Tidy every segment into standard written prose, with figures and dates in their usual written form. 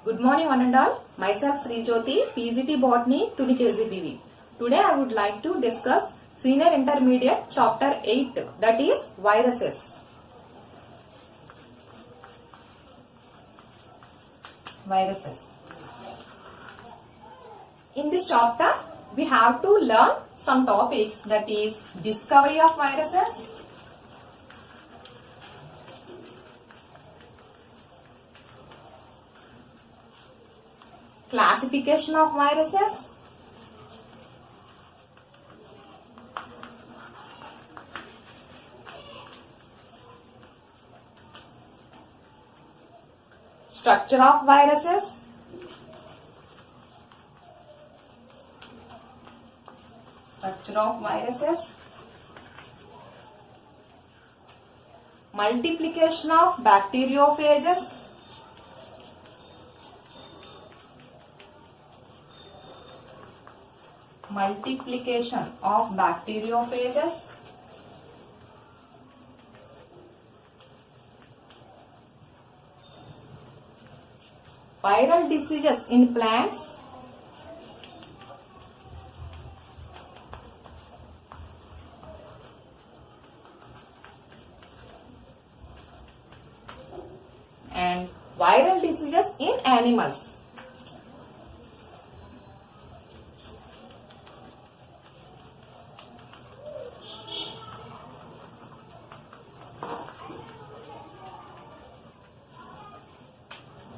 Good morning one and all. Myself Sri Jyoti, PGT Botany, Tuli KGBV. Today I would like to discuss Senior Intermediate Chapter 8, that is Viruses. Viruses. In this chapter, we have to learn some topics, that is discovery of viruses, classification of viruses, structure of viruses, multiplication of bacteriophages, viral diseases in plants, and viral diseases in animals.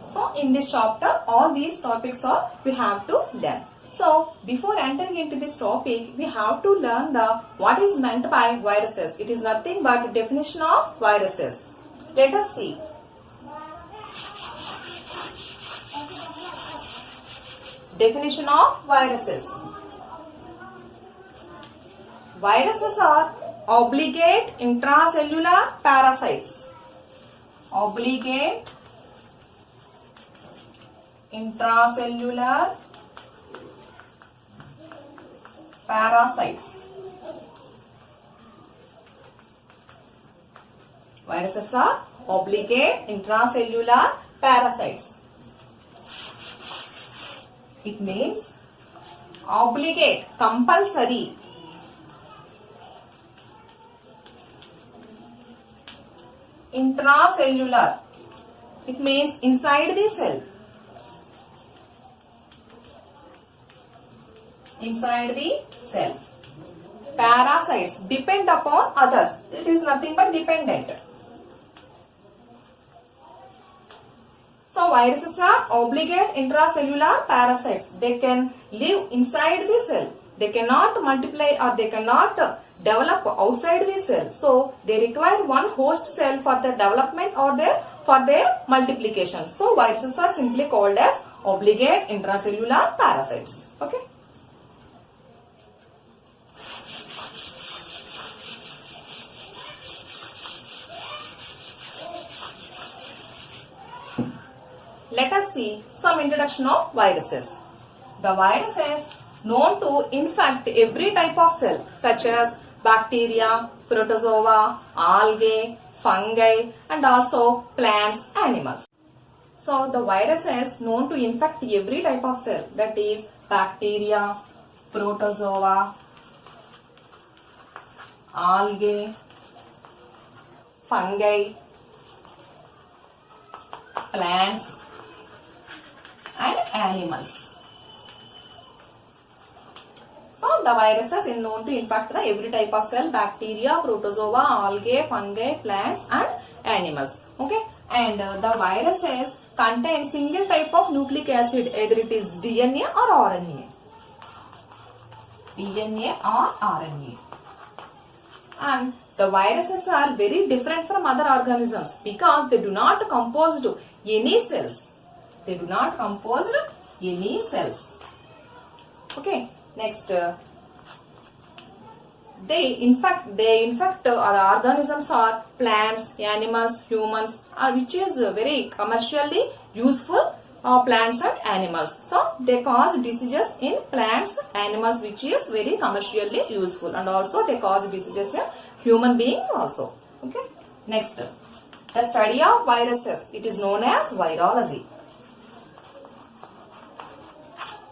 So in this chapter, all these topics we have to learn. So before entering into this topic, we have to learn what is meant by viruses. It is nothing but definition of viruses. Let us see. Definition of viruses. Viruses are obligate intracellular parasites. Obligate intracellular parasites. Viruses are obligate intracellular parasites. It means obligate, compulsory. Intracellular, it means inside the cell. Inside the cell. Parasites depend upon others. It is nothing but dependent. So viruses are obligate intracellular parasites. They can live inside the cell. They cannot multiply or they cannot develop outside the cell. So they require one host cell for their development or for their multiplication. So viruses are simply called as obligate intracellular parasites. Okay. Let us see some introduction of viruses. The virus is known to infect every type of cell such as bacteria, protozoa, algae, fungi and also plants, animals. So the virus is known to infect every type of cell, that is bacteria, protozoa, algae, fungi, plants and animals. So the viruses is known to infect every type of cell, bacteria, protozoa, algae, fungi, plants and animals. Okay, and the viruses contain single type of nucleic acid, either it is DNA or RNA. DNA or RNA. And the viruses are very different from other organisms because they do not compose any cells. They do not compose any cells. Okay. Next, they infect other organisms are plants, animals, humans, which is very commercially useful plants and animals. So they cause diseases in plants, animals, which is very commercially useful, and also they cause diseases in human beings also. Okay. Next, the study of viruses. It is known as virology.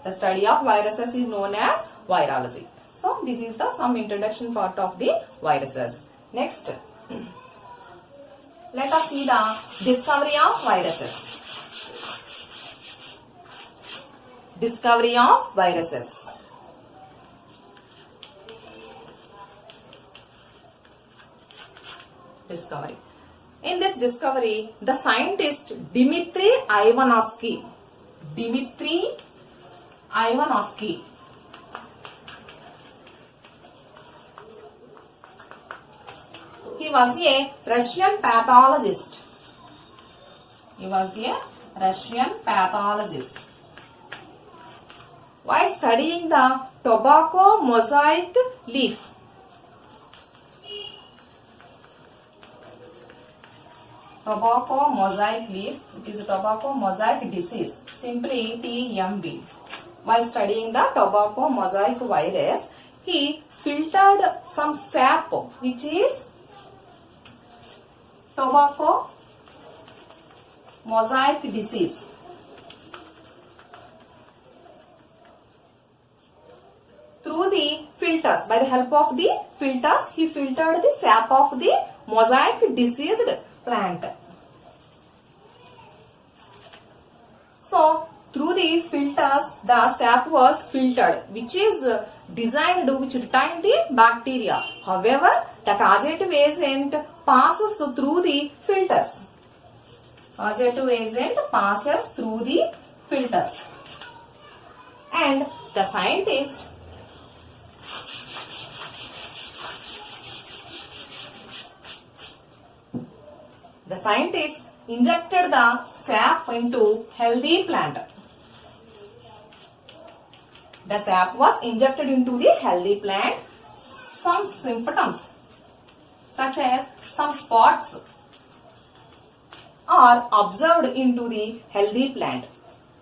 The study of viruses is known as virology. So this is the some introduction part of the viruses. Next, let us see the discovery of viruses. Discovery of viruses. Discovery. In this discovery, the scientist Dmitry Ivanovsky he was a Russian pathologist. While studying the tobacco mosaic leaf, which is a tobacco mosaic disease, simply TMV. While studying the tobacco mosaic virus, he filtered some sap, which is tobacco mosaic disease. Through the filters, by the help of the filters, he filtered the sap of the mosaic diseased plant. So, through the filters, the sap was filtered, which is designed which retain the bacteria. However, the causative agent passes through the filters. And the scientist injected the sap into healthy plant. The sap was injected into the healthy plant. Some symptoms such as some spots are observed into the healthy plant.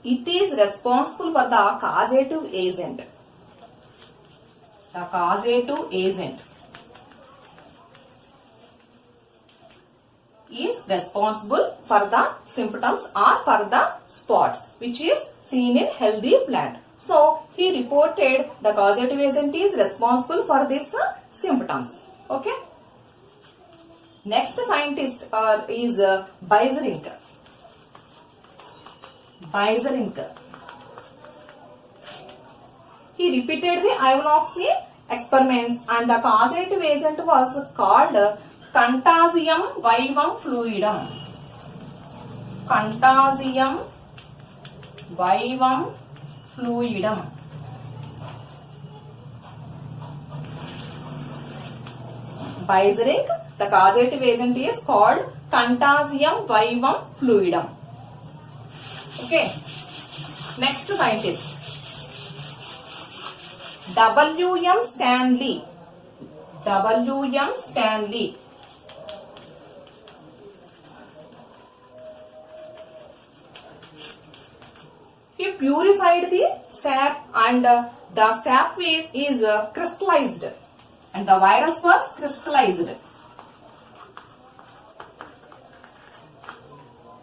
It is responsible for the causative agent. Is responsible for the symptoms or for the spots which is seen in healthy plant. So, he reported the causative agent is responsible for these symptoms. Okay. Next scientist is Beijerinck. He repeated the Ivanovsky experiments and the causative agent was called Contagium vivum fluidum. Beijerinck, the causative agent is called Contagium vivum fluidum. Okay. Next scientist, W.M. Stanley. He purified the sap and the sap is crystallized and the virus was crystallized.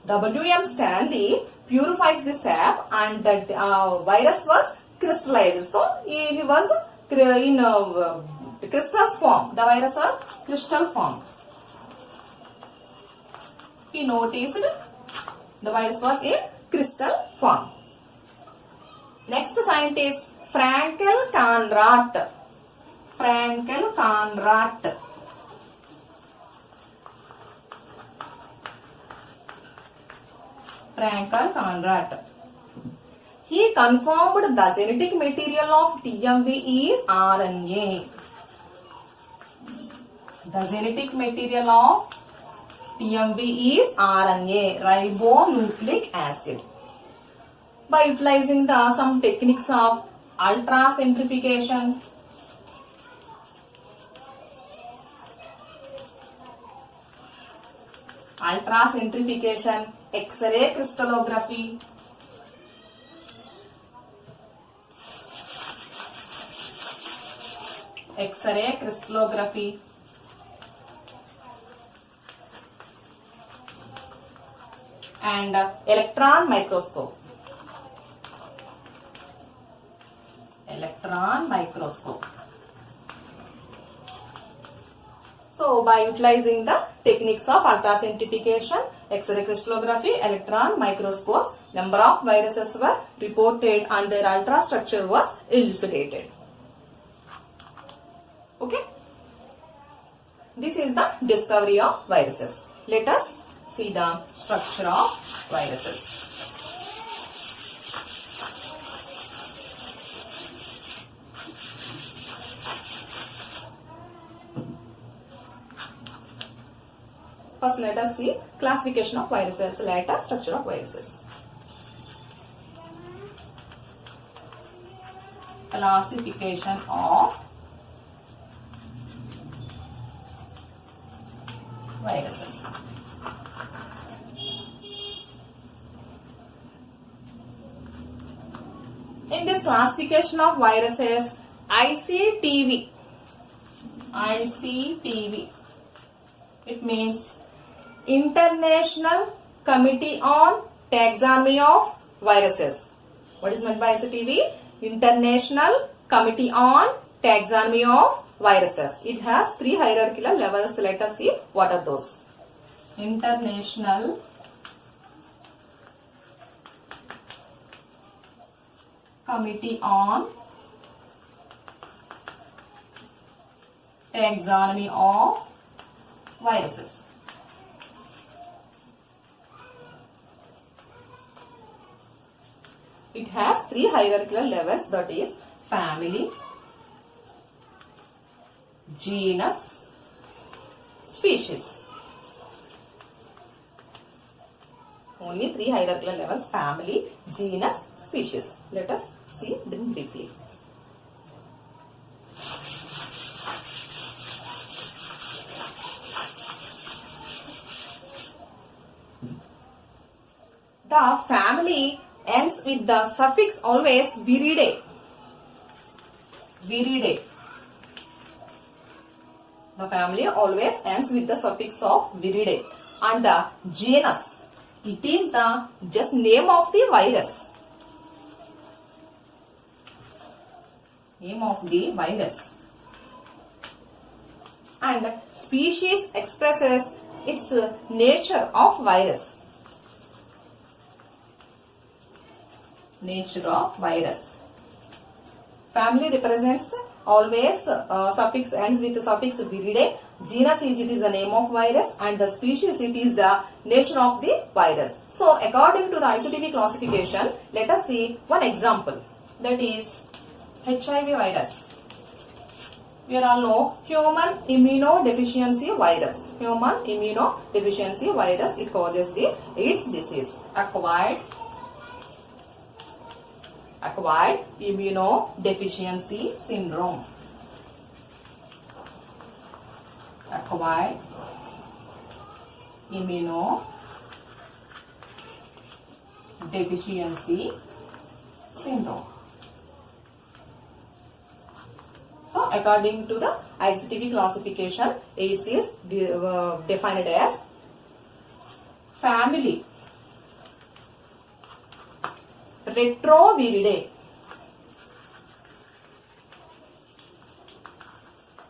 W.M. Stanley purifies the sap and the virus was crystallized. So, he was in crystal form. The virus was crystal form. He noticed the virus was in crystal form. Next scientist, Frankel Conrad. He confirmed the genetic material of TMV is RNA. The genetic material of TMV is RNA, ribonucleic acid. By utilizing some techniques of ultracentrifugation, X-ray crystallography, and electron microscope. electron microscope. So, by utilizing the techniques of ultracentrifugation, X-ray crystallography, electron microscopes, number of viruses were reported and their ultrastructure was elucidated. Okay. This is the discovery of viruses. Let us see the structure of viruses. First, let us see classification of viruses, later structure of viruses. Classification of viruses. In this classification of viruses, ICTV, it means International Committee on Taxonomy of Viruses. What is meant by ICTV? International Committee on Taxonomy of Viruses. It has 3 hierarchical levels. Let us see what are those. International Committee on Taxonomy of Viruses. It has 3 hierarchical levels, that is family, genus, species. Only 3 hierarchical levels: family, genus, species. Let us see them briefly. The family ends with the suffix always viridae. Viridae. The family always ends with the suffix of viridae. And the genus, it is the just name of the virus. Name of the virus. And species expresses its nature of virus. Nature of virus. Family represents always suffix ends with the suffix viridae. Genus is it is the name of virus, and the species it is the nature of the virus. So according to the ICTV classification, let us see one example, that is HIV virus. We all know human immunodeficiency virus. Human immunodeficiency virus, it causes the AIDS disease. Acquired immunodeficiency syndrome. Acquired immunodeficiency syndrome. So, according to the ICTV classification, AIDS is defined as family Retroviridae.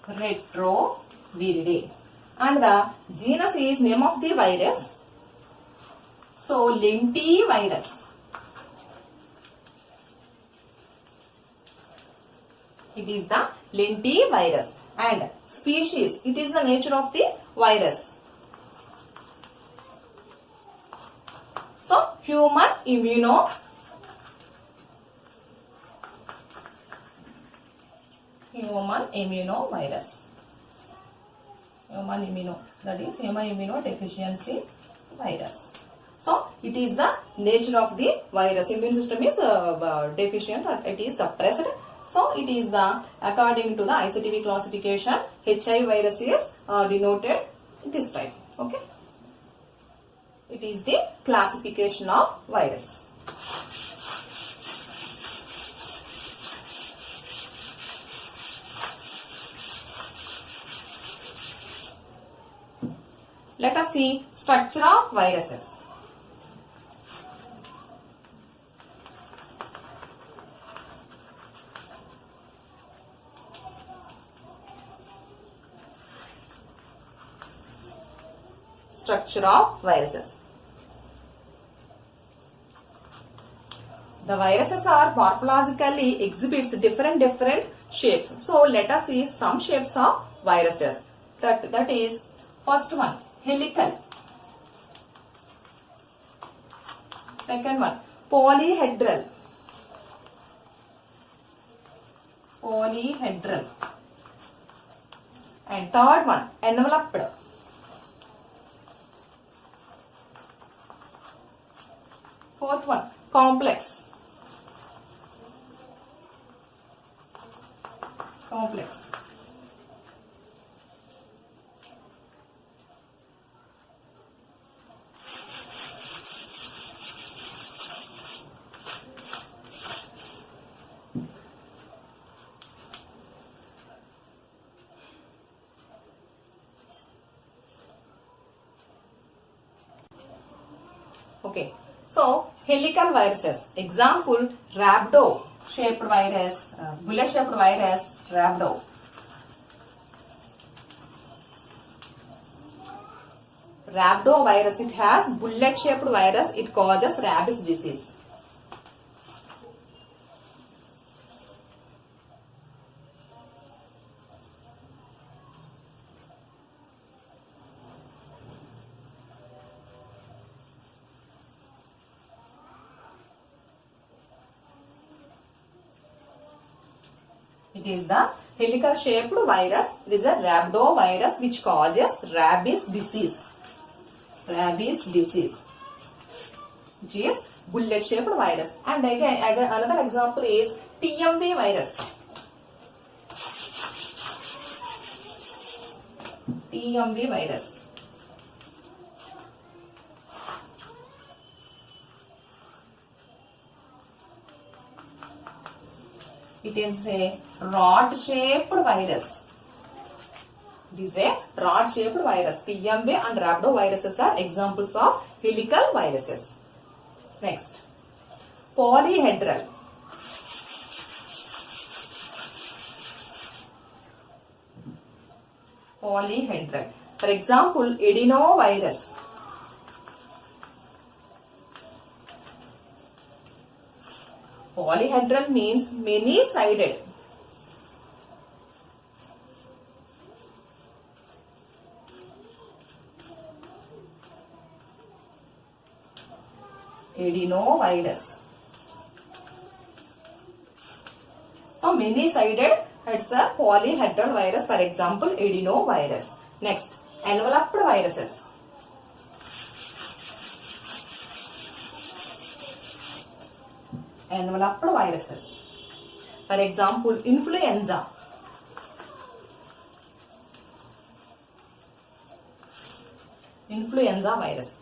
Retroviridae. And the genus is name of the virus. So, lentivirus. It is the lentivirus. And species, it is the nature of the virus. So, human immunovirus. That is human immunodeficiency virus. So, it is the nature of the virus. Immune system is deficient, or it is suppressed. So, it is the, according to the ICTV classification, HIV virus is denoted this type. Okay. It is the classification of virus. Let us see structure of viruses. structure of viruses. The viruses are morphologically exhibits different shapes. So let us see some shapes of viruses. That is first one helical. Second one polyhedral. Polyhedral. And third one enveloped. Fourth one complex. Complex. Okay, so helical viruses. Example: rhabdo shaped virus, bullet shaped virus, rhabdo. Rhabdo virus, it has bullet shaped virus. It causes rabies disease. It is the helical shaped virus. It is a rhabdovirus which causes rabies disease. Rabies disease, which is bullet shaped virus. And again another example is TMV virus. TMV virus. It is a rod-shaped virus. It is a rod-shaped virus. TMV and rhabdoviruses are examples of helical viruses. Next, polyhedral. Polyhedral. For example, adenovirus. Polyhedral means many-sided. Adenovirus. So many-sided, it's a polyhedral virus. For example, adenovirus. Next, enveloped viruses. Enveloped viruses. For example, influenza. Influenza virus.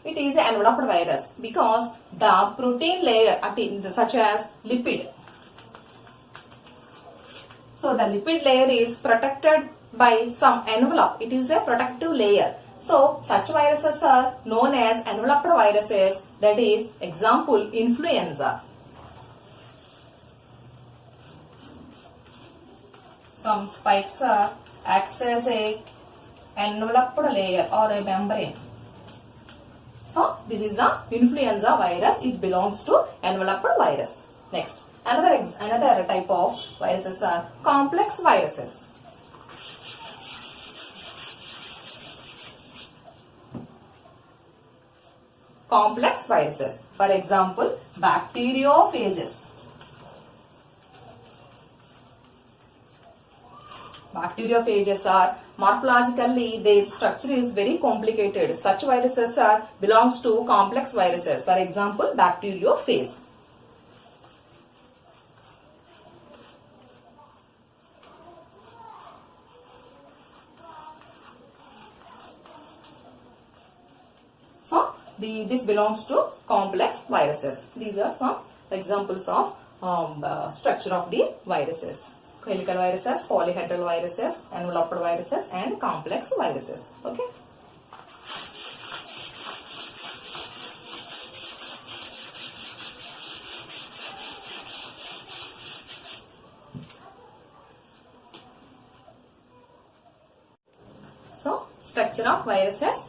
It is an enveloped virus because the protein layer, such as lipid. So the lipid layer is protected by some envelope. It is a protective layer. So such viruses are known as enveloped viruses. That is example influenza. Some spikes acts as a enveloped layer or a membrane. So this is the influenza virus. It belongs to enveloped virus. Next, another type of viruses are complex viruses. Complex viruses. For example, bacteriophages. Bacteriophages are morphologically, their structure is very complicated. Such viruses belongs to complex viruses. For example, bacteriophage. So this belongs to complex viruses. These are some examples of structure of the viruses. Helical viruses, polyhedral viruses, enveloped viruses, and complex viruses. Okay. So, structure of viruses.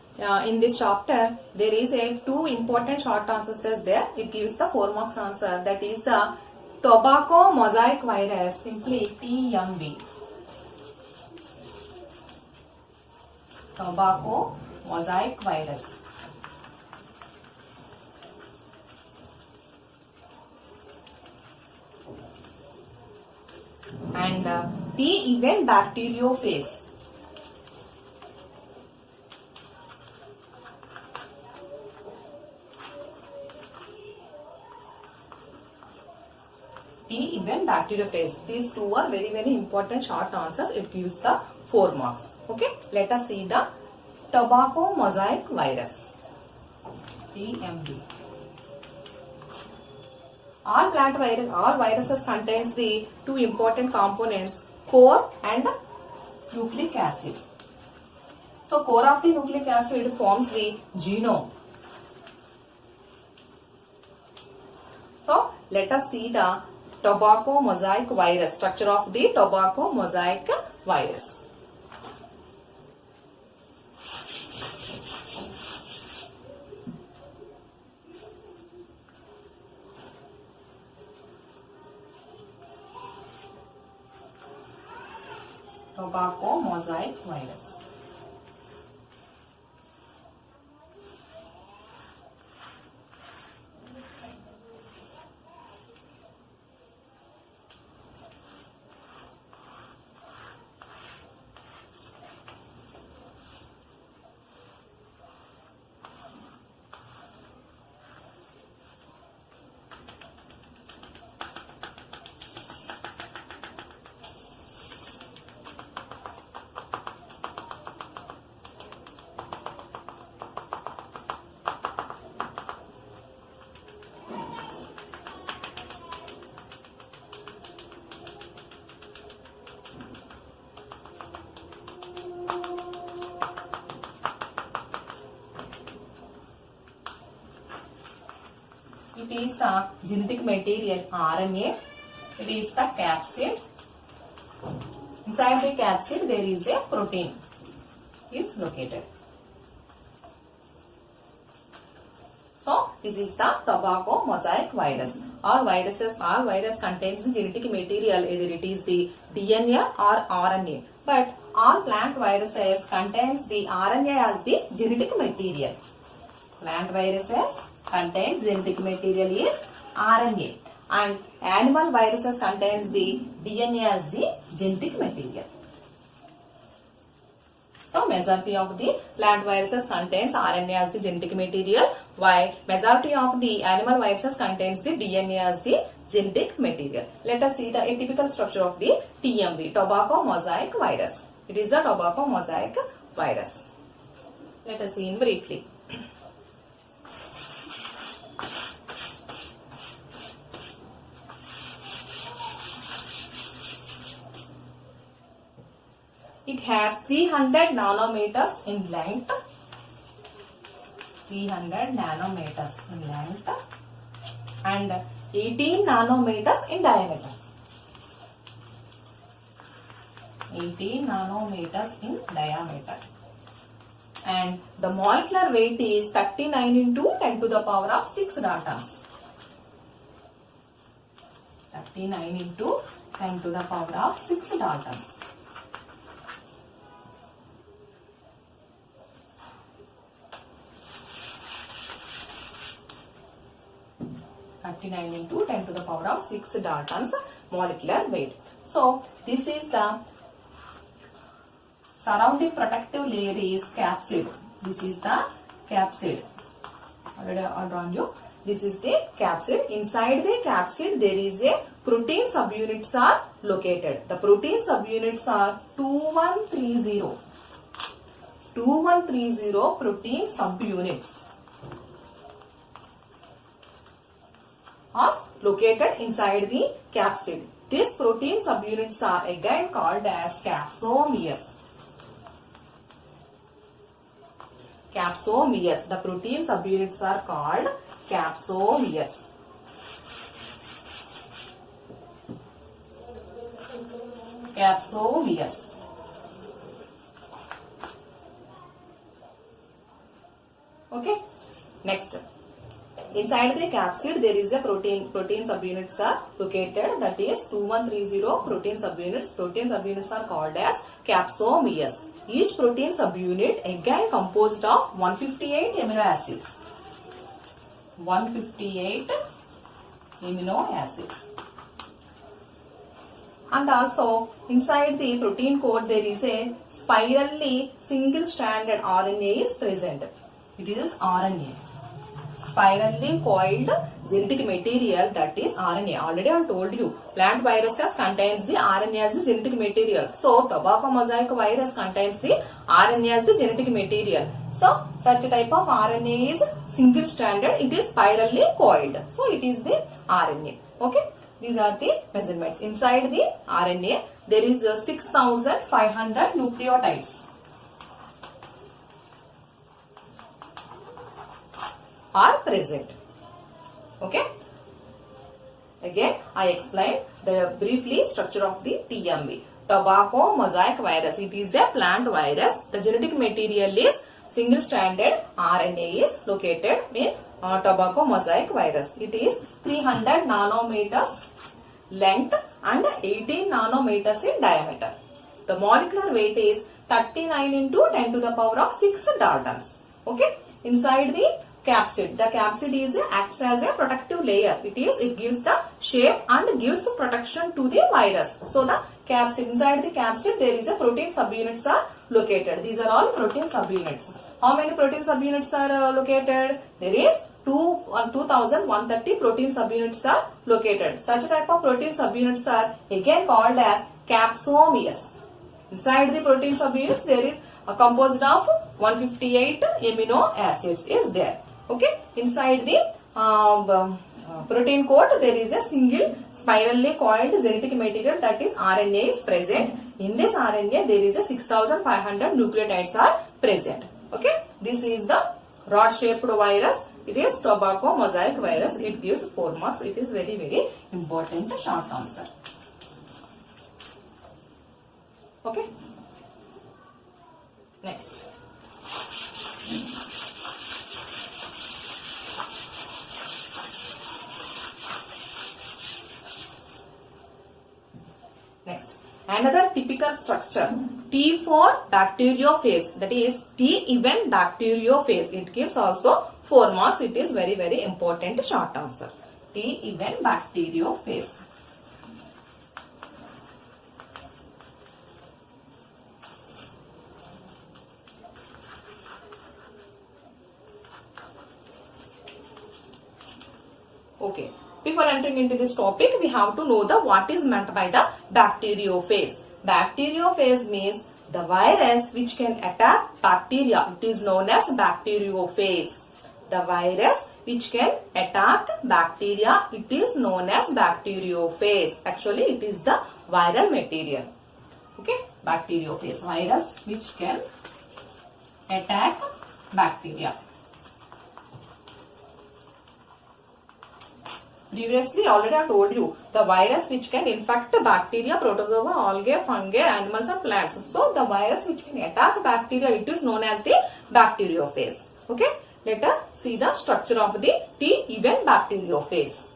in this chapter, there is a two important short answers there. It gives the 4 marks answer. That is the tobacco mosaic virus, simply TMV. Tobacco mosaic virus. And T event bacteriophage. T event bacteriophage. These two are very important short answers. It gives the 4 marks. Okay, let us see the tobacco mosaic virus, TMV. All viruses contains the two important components, core and nucleic acid. So core of the nucleic acid forms the genome. So let us see the tobacco mosaic virus, structure of the tobacco mosaic virus. Tobacco mosaic virus. It is a genetic material RNA. It is the capsid. Inside the capsid there is a protein is located. So this is the tobacco mosaic virus. All virus contains the genetic material, either it is the DNA or RNA. But all plant viruses contains the RNA as the genetic material. Plant viruses contains genetic material is RNA, and animal viruses contains the DNA as the genetic material. So majority of the plant viruses contains RNA as the genetic material, while majority of the animal viruses contains the DNA as the genetic material. Let us see the atypical structure of the TMV, tobacco mosaic virus. It is the tobacco mosaic virus. Let us see in briefly. It has 300 nanometers in length, 300 nanometers in length and 18 nanometers in diameter. 18 nanometers in diameter. And the molecular weight is 39 into 10 to the power of 6 daltons. 39 into 10 to the power of 6 daltons. 39 into 10 to the power of 6 daltons molecular weight. So this is the surrounding protective layer is capsid. This is the capsid. Already I drawn you. This is the capsid. Inside the capsid there is a protein subunits are located. The protein subunits are 2130. 2130 protein subunits are located inside the capsid. These protein subunits are again called as capsomeres. Capsomeres. The protein subunits are called capsomeres. Capsomeres. Inside the capsid, there is a protein. Protein subunits are located. That is 2130 protein subunits. Protein subunits are called as capsomeres. Each protein subunit again composed of 158 amino acids. 158 amino acids. And also inside the protein coat there is a spirally single stranded RNA is present. It is RNA. Spirally coiled genetic material, that is RNA. Already I told you, plant viruses contains the RNA as the genetic material. So tobacco mosaic virus contains the RNA as the genetic material. So such type of RNA is single stranded. It is spirally coiled. So it is the RNA. Okay. These are the measurements. Inside the RNA there is 6500 nucleotides are present. Okay. Again, I explained the briefly structure of the TMV. Tobacco mosaic virus. It is a plant virus. The genetic material is single-stranded RNA is located in tobacco mosaic virus. It is 300 nanometers length and 18 nanometers in diameter. The molecular weight is 39 into 10 to the power of 6 daltons. Okay. Inside the capsid. The capsid acts as a protective layer. It gives the shape and gives protection to the virus. So the capsid, inside the capsid there is a protein subunits are located. These are all protein subunits. How many protein subunits are located? There is 2130 protein subunits are located. Such type of protein subunits are again called as capsomeres. Inside the protein subunits there is composed of 158 amino acids is there. Okay. Inside the protein coat there is a single spirally coiled genetic material, that is RNA is present. In this RNA there is a 6500 nucleotides are present. Okay. This is the rod shaped virus. It is tobacco mosaic virus. It gives 4 marks. It is very, very important short answer. Okay. Next. Next. Another typical structure, T for bacteriophage, that is T even bacteriophage. It gives also 4 marks. It is very, very important short answer. T even bacteriophage. Okay. Before entering into this topic, we have to know the what is meant by the bacteriophage. Bacteriophage means the virus which can attack bacteria. It is known as bacteriophage. The virus which can attack bacteria, it is known as bacteriophage. Actually, it is the viral material. Okay, bacteriophage, virus which can attack bacteria. Previously, already I told you, the virus which can infect bacteria, protozoa, algae, fungi, animals and plants. So, the virus which can attack bacteria, it is known as the bacteriophage. Okay, let us see the structure of the T even bacteriophage.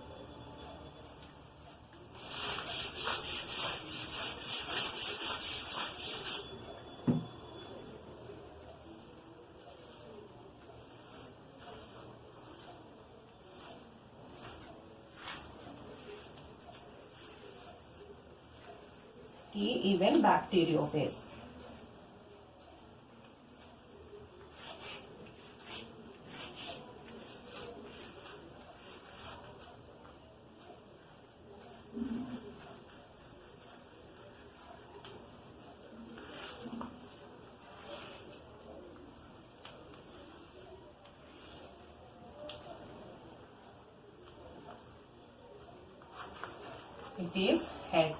T even bacteriophage. It is head,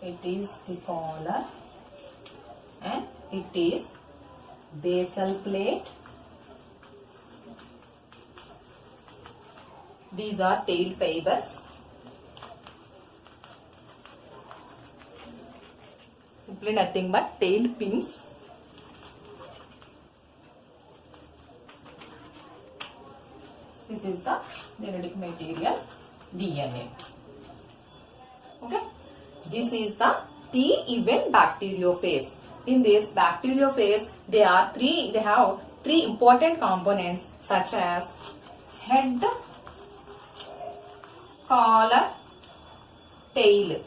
it is the collar, and it is basal plate. These are tail fibers. Simply nothing but tail pins. This is the genetic material DNA. Okay. This is the T-even bacteriophage. In this bacteriophage, they have three important components such as head, collar, tail.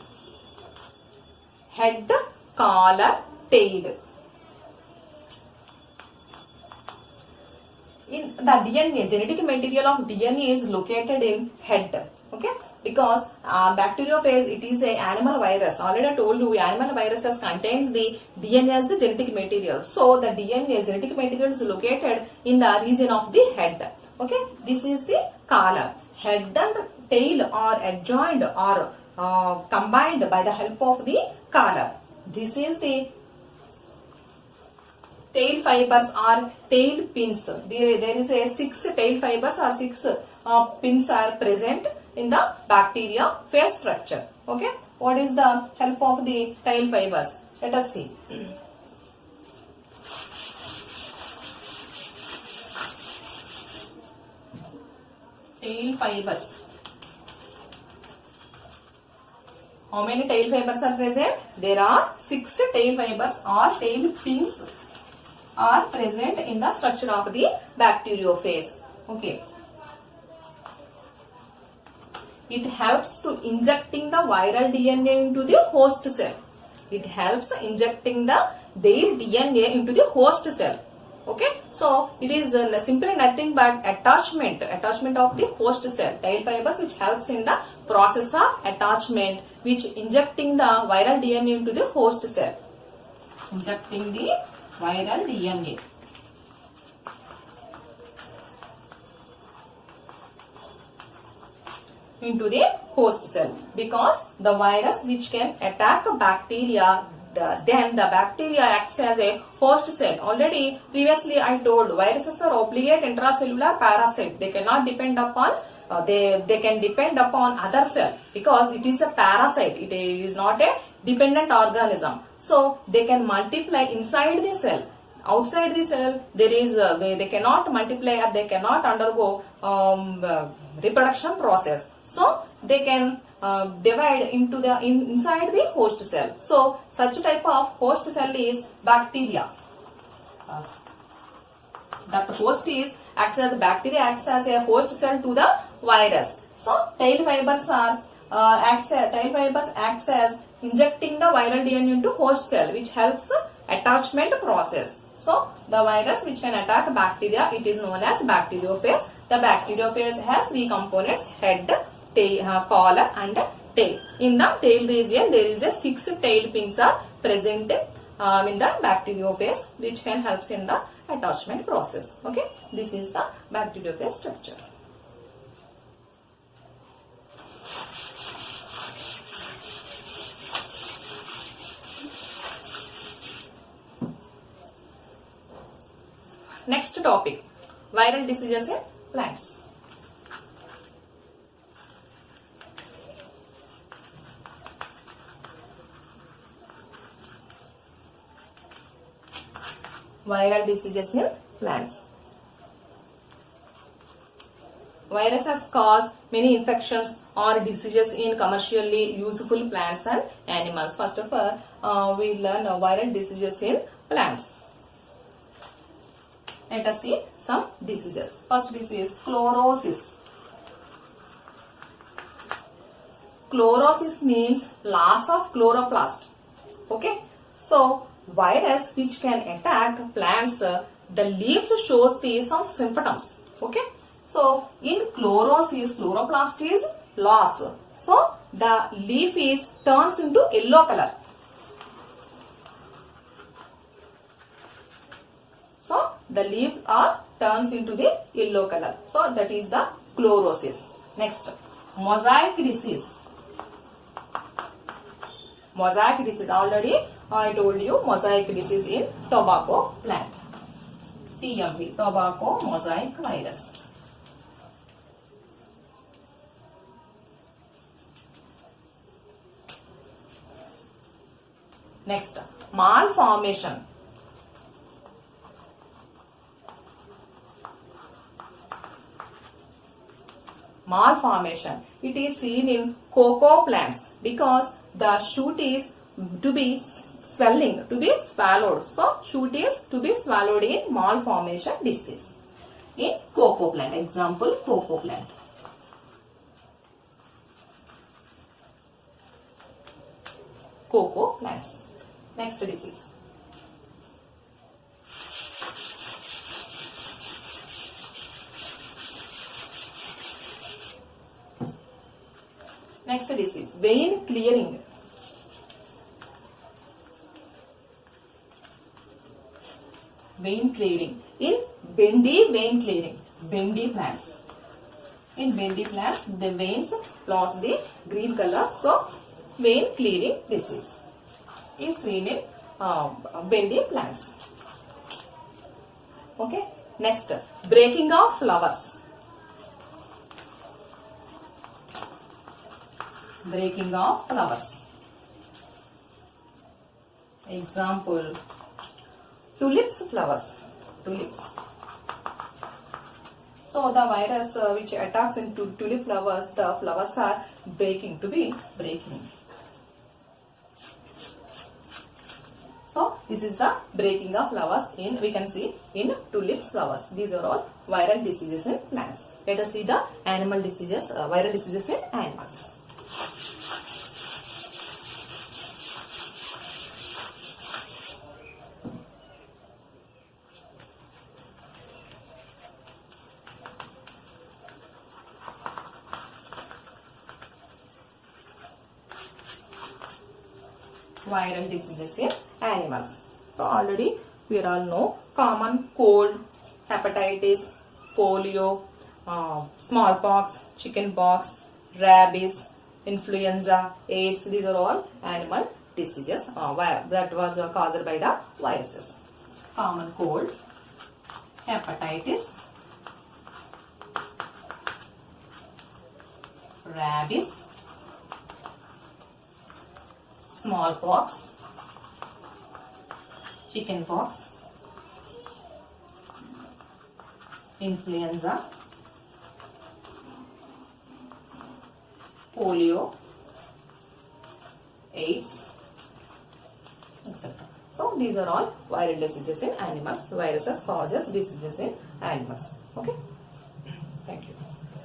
Head, collar, tail. In the DNA, genetic material of DNA is located in head. Okay, because bacteriophage, it is a animal virus. Already I told you, animal viruses contains the DNA as the genetic material. So the DNA genetic material is located in the region of the head. Okay, this is the collar. Head and tail are adjoined or combined by the help of the collar. This is the tail fibers or tail pins. There is a 6 tail fibers or 6 pins are present in the bacteria phase structure. Okay, what is the help of the tail fibers? Let us see. Tail fibers. How many tail fibers are present? There are 6 tail fibers or tail pins are present in the structure of the bacteriophage. Okay. It helps to injecting the viral DNA into the host cell. It helps injecting their DNA into the host cell. Okay. So it is simply nothing but attachment of the host cell. Tail fibers which helps in the process of attachment, which injecting the viral DNA into the host cell. Injecting the viral DNA. Into the host cell, because the virus which can attack a bacteria, then the bacteria acts as a host cell. Already previously I told viruses are obligate intracellular parasite. They cannot depend upon they can depend upon other cell because it is a parasite. It is not a dependent organism. So they can multiply inside the cell. Outside the cell, there is they cannot multiply or they cannot undergo reproduction process. So they can divide into the inside the host cell. So such type of host cell is bacteria. That host is the bacteria acts as a host cell to the virus. So tail fibers acts as injecting the viral DNA into host cell, which helps attachment process. So the virus which can attack bacteria, it is known as bacteriophage. The bacteriophage has 3 components: head, tail, collar and tail. In the tail region, there is a 6 tail pins are present in the bacteriophage, which can helps in the attachment process. Okay, this is the bacteriophage structure. Next topic, viral diseases in plants. Viral diseases in plants. Viruses cause many infections or diseases in commercially useful plants and animals. First of all, we learn viral diseases in plants. Let us see some diseases. First disease, chlorosis. Chlorosis means loss of chloroplast. Okay. So virus which can attack plants, the leaves shows some symptoms. Okay. So in chlorosis, chloroplast is loss. So the leaf is turns into yellow color. So the leaf turns into the yellow color. So that is the chlorosis. Next, mosaic disease. Mosaic disease, already I told you, mosaic disease in tobacco plant. TMV, tobacco mosaic virus. Next, malformation. malformation. It is seen in cocoa plants because the shoot is to be swelling, to be swallowed. So, shoot is to be swallowed in malformation disease. In cocoa plant, example cocoa plant. Cocoa plants. Next disease. Next disease, vein clearing. Vein clearing. In bendy vein clearing, bendy plants. In bendy plants, the veins lost the green color, so vein clearing disease is seen in bendy plants. Okay. Next, breaking of flowers. Breaking of flowers. Example, tulips flowers. Tulips. So the virus which attacks into tulip flowers, the flowers are breaking, to be breaking. So this is the breaking of flowers in, we can see in tulips flowers. These are all viral diseases in plants. Let us see the animal diseases, viral diseases in animals. Viral diseases in animals. So already we all know common cold, hepatitis, polio, smallpox, chickenpox, rabies, influenza, AIDS. These are all animal diseases that was caused by the viruses. Common cold, hepatitis, rabies, smallpox, chickenpox, influenza, polio, AIDS, etc. So these are all viral diseases in animals. Viruses causes diseases in animals. Okay. Thank you.